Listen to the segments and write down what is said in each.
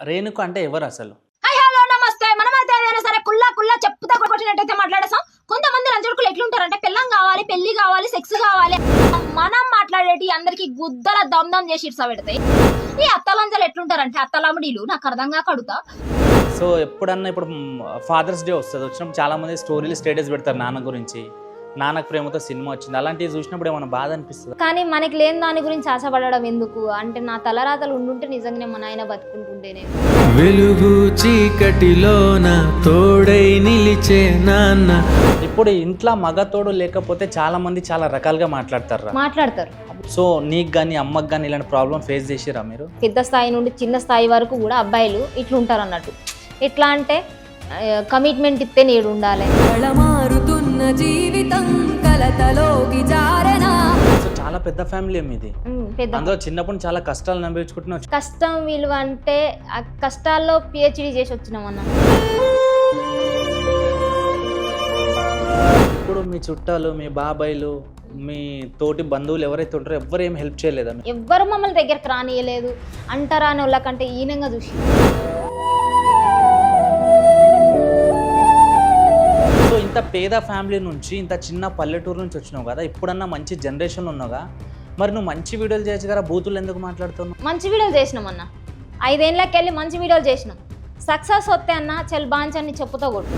రేణుక అంటే ఎవరు అసలు? హాయ్ హలో నమస్తే. మనమైతే ఏదైనా సరే కుల్లా చెప్పుతా కొట్టినట్టయితే మాట్లాడేసాం. కొంతమంది లంచడుకులు ఎట్లుంటారంటే పెళ్ళం కావాలి, పెళ్లి కావాలి, సెక్స్ కావాలి, మనం మాట్లాడేటి అందరికి గుద్దల దమ్దం చేసి ఇట్సా పెడతాయి. ఈ అత్తలంజలు ఎట్లుంటారంటే అత్తలమ్మడీలు నాకు అర్థం కాక అడుగుతా. సో ఎప్పుడన్నా ఇప్పుడు ఫాదర్స్ డే వస్తుంది, వచ్చినప్పుడు చాలా మంది స్టోరీలు స్టేటస్ పెడతారు నాన్న గురించి, నాన్నకు ప్రేమతో సినిమా వచ్చింది, అలాంటివి చూసినప్పుడు ఏమైనా బాధ అనిపిస్తుంది? కానీ మనకి లేని దాని గురించి ఆశపడడం ఎందుకు అంటే నా తలరాతలు ఉండుంటే నిజంగానే మా నాయన బతుకుంటుంటే నేను వెలుగు చీకటిలోన తోడై నిలిచే నాన్న. ఇప్పుడు ఇంట్లో మగతోడు లేకపోతే చాలా మంది చాలా రకాలుగా మాట్లాడతారు. సో నీకు కానీ అమ్మకి కానీ ఇలాంటి ప్రాబ్లం ఫేస్ చేసిరా మీరు? పెద్ద స్థాయి నుండి చిన్న స్థాయి వరకు కూడా అబ్బాయిలు ఇట్లుంటారు అన్నట్టు. ఎట్లా అంటే కమిట్మెంట్ ఇస్తే నేడు ఉండాలి. మారుతున్న జీవితం కలతలోకి జారనా. సో చాలా పెద్ద ఫ్యామిలీ మీది, అందులో చిన్నప్పుడు చాలా కష్టాలు అనుభవించుకుంటున్నావు. కష్టం విలువ అంటే ఆ కష్టాల్లో పిహెచ్డి చేసి వచ్చినాం అన్న. ఇప్పుడు మీ చుట్టాలు, మీ బాబాయిలు, మీ తోటి బంధువులు ఎవరైతే ఉంటారో ఎవ్వరు ఏం హెల్ప్ చేయలేదా? ఎవ్వరు మమ్మల్ని దగ్గరకు రానియలేదు. అంటరాని వాళ్ళకంటే ఈనంగా చూసి. సో ఇంత పేద ఫ్యామిలీ నుంచి, ఇంత చిన్న పల్లెటూరు నుంచి వచ్చినావు కదా, ఇప్పుడన్నా మంచి జనరేషన్లో ఉన్నావుగా, మరి నువ్వు మంచి వీడియోలు చేయొచ్చు కదా, బూతులు ఎందుకు మాట్లాడుతున్నావు? మంచి వీడియోలు చేసినాం అన్న, 5 ఏళ్ళకి వెళ్ళి మంచి వీడియోలు చేసినాం. సక్సెస్ వస్తే అన్న చెల్ బాంచ్ అని చెప్పుతో కొట్టు.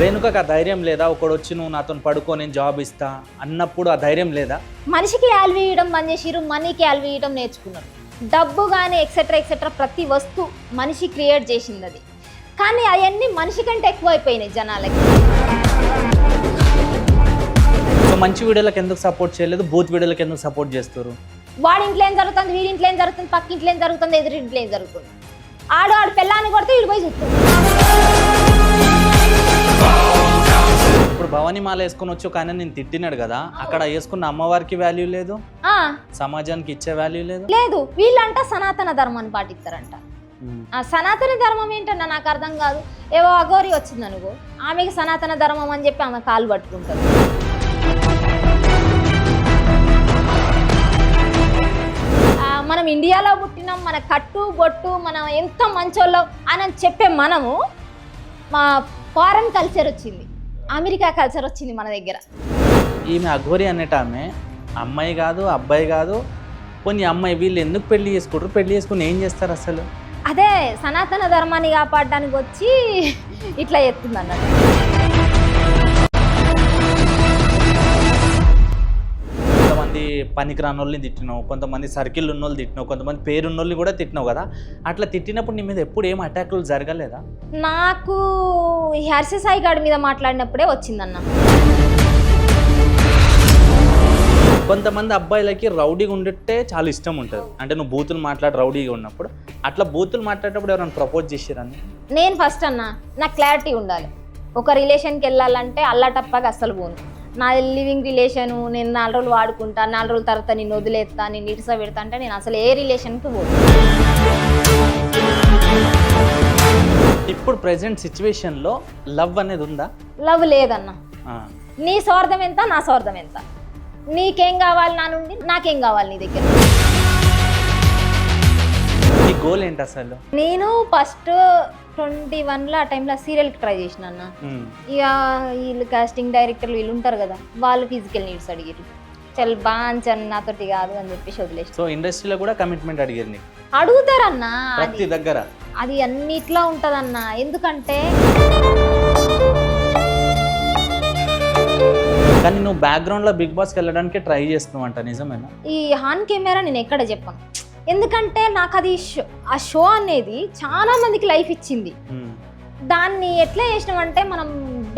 రేణుకకు ఆ ధైర్యం లేదా? ఒకడు వచ్చి నువ్వు నాతో పడుకో నేను జాబ్ ఇస్తా అన్నప్పుడు ఆ ధైర్యం లేదా? మనిషికి వాల్యూ ఇవ్వడం బంద్ చేసిరు, మనీకి వాల్యూ ఇవ్వడం నేర్చుకున్నారు. డబ్బు కానీ ఎక్సెట్రా ప్రతి వస్తువు మనిషి క్రియేట్ చేసింది అది, కానీ అవన్నీ మనిషి కంటే ఎక్కువ అయిపోయినాయి జనాలకి. సో మంచి వీడియోలకు ఎందుకు సపోర్ట్ చేయలేదు, బూత్ వీడియోలకు ఎందుకు సపోర్ట్ చేస్తారు? వాడి ఇంట్లో ఏం జరుగుతుంది, వీడి ఇంట్లో ఏం జరుగుతుంది, పక్క ఇంట్లో ఏం జరుగుతుంది, ఎదురు ఇంట్లో ఏం జరుగుతుంది. ఆడు పెళ్ళాన్ని కొడితే వీడు పోయి చూస్తుంది. ఇప్పుడు భవానీ మాల వేసుకొని వచ్చి ఒక ఆయన నేను తిట్టినాడు కదా, అక్కడ వేసుకున్న అమ్మవారికి వాల్యూ లేదు, సమాజానికి ఇచ్చే వాల్యూ లేదు. వీళ్ళంట సనాతన ధర్మాన్ని పాటిస్తారంట. ఆ సనాతన ధర్మం ఏంటన్నా నాకు అర్థం కాదు. ఏవో అఘోరి వచ్చింది అనుకో, ఆమెకి సనాతన ధర్మం అని చెప్పి ఆమె కాలు పట్టుకుంటారు. మనం ఇండియాలో పుట్టినాం, మన కట్టు బొట్టు మనం ఎంత మంచోళ్ళం అని చెప్పే మనము మా ఫారెన్ కల్చర్ వచ్చింది, అమెరికా కల్చర్ వచ్చింది మన దగ్గర. ఈమె అఘోరి అనేట ఆమె అమ్మాయి కాదు, అబ్బాయి కాదు. కొన్ని అమ్మాయి వీళ్ళు ఎందుకు పెళ్లి చేసుకుంటారు? పెళ్లి చేసుకుని ఏం చేస్తారు అసలు? అదే సనాతన ధర్మాన్ని కాపాడడానికి వచ్చి ఇట్లా చెప్తుంది అన్నట్టు. కొంతమంది పనికిరాని వాళ్ళని తిట్టినావు, కొంతమంది సర్కిల్ ఉన్న వాళ్ళు తిట్టినావు, కొంతమంది పేరున్న వాళ్ళని కూడా తిట్టినావు కదా. అట్లా తిట్టినప్పుడు నీ మీద ఎప్పుడు ఏం అటాక్లు జరగలేదా? నాకు హర్ష సాయి గాడి మీద మాట్లాడినప్పుడే వచ్చిందన్న. కొంతమంది అబ్బాయిలకి రౌడీగా ఉండితే చాలా ఇష్టం ఉంటుంది, అంటే నువ్వు బూతులు మాట్లాడి రౌడీగా ఉన్నప్పుడు. అట్లా బూతులు మాట్లాడేటప్పుడు ఎవరైనా ప్రపోజ్ చేసిరని? నేను ఫస్ట్ అన్న నాకు క్లారిటీ ఉండాలి. ఒక రిలేషన్కి వెళ్ళాలంటే అల్లాటప్పగా అస్సలు పోను. నా లివింగ్ రిలేషను నేను 4 రోజులు వాడుకుంటా, 4 రోజుల తర్వాత నేను వదిలేస్తా, నేను ఇటుస పెడతా అంటే నేను అసలు ఏ రిలేషన్కి పోను. ఇప్పుడు ప్రెసెంట్ సిచ్యువేషన్లో లవ్ అనేది ఉందా? లవ్ లేదన్న. నీ స్వార్థం ఎంత, నా స్వార్థం ఎంత. నీకేం కావాలి నా నుండి, నాకేం కావాలి నీ దగ్గర. నీ గోల్ ఏంటి అసలు? నేను ఫస్ట్ 21లో ఆ టైంలో సీరియల్కి ట్రై చేసిన అన్న. ఇక వీళ్ళు కాస్టింగ్ డైరెక్టర్లు వీళ్ళు ఉంటారు కదా, వాళ్ళు ఫిజికల్ నీడ్స్ అడిగారు. చల్ బాంచ్ అని నాతోటి కాదు అని చెప్పేసి వదిలేసి. సో ఇండస్ట్రీలో కూడా కమిట్మెంట్ అడిగారు నీకు? అడుగుతారన్నా ప్రతి దగ్గర. అది అన్నిట్లో ఉంటదన్న. ఎందుకంటే కానీ నువ్వు బ్యాక్గ్రౌండ్లో బిగ్ బాస్కి వెళ్ళడానికి ట్రై చేస్తున్నావు అంట, నిజమేనా? ఈ హాన్ కెమెరా నేను ఎక్కడ చెప్పను, ఎందుకంటే నాకు అది ఆ షో అనేది చాలా మందికి లైఫ్ ఇచ్చింది. దాన్ని ఎట్లా చేసినామంటే మనం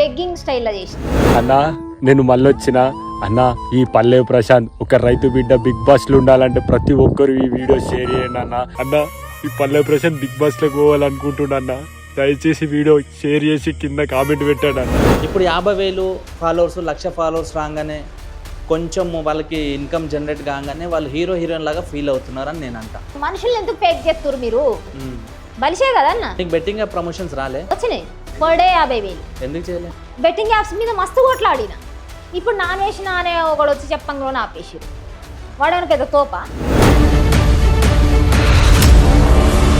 బెగ్గింగ్ స్టైల్లో చేసినాం. అన్నా నేను మళ్ళొచ్చినా అన్నా, ఈ పల్లె ప్రశాంత్ ఒక రైతు బిడ్డ బిగ్ బాస్ లో ఉండాలంటే ప్రతి ఒక్కరు ఈ వీడియో షేర్ చేయండి అన్న. అన్నా ఈ పల్లె ప్రశాంత్ బిగ్ బాస్ లో పోవాలనుకుంటున్నా, దయచేసి వీడియో షేర్ చేసి కింద కామెంట్ పెట్టాడు అన్న. ఇప్పుడు 50,000 ఫాలోవర్స్, 1,00,000 ఫాలోవర్స్ రాగానే కొంచెం వాళ్ళకి ఇన్కమ్ జనరేట్ కాగానే వాళ్ళు హీరోయిన్ లాగా ఫీల్ అవుతున్నారని నేను అంట. మనుషులు ఎందుకు ఫేక్ చేస్తారు మీరు? బలిసే కదన్న. నీకు బెట్టింగ్ యాప్ ప్రమోషన్స్ రాలే? వచ్చినాయి. Per day 50,000. ఎందుకు చేయలే? బెట్టింగ్ యాప్స్ మీద మస్తు కొట్లాడిన. ఇప్పుడు నానేసిన అనే ఒకడు వచ్చి చెప్పంగా ఆపేసిరు. వాడడానికి ఏదో తోప.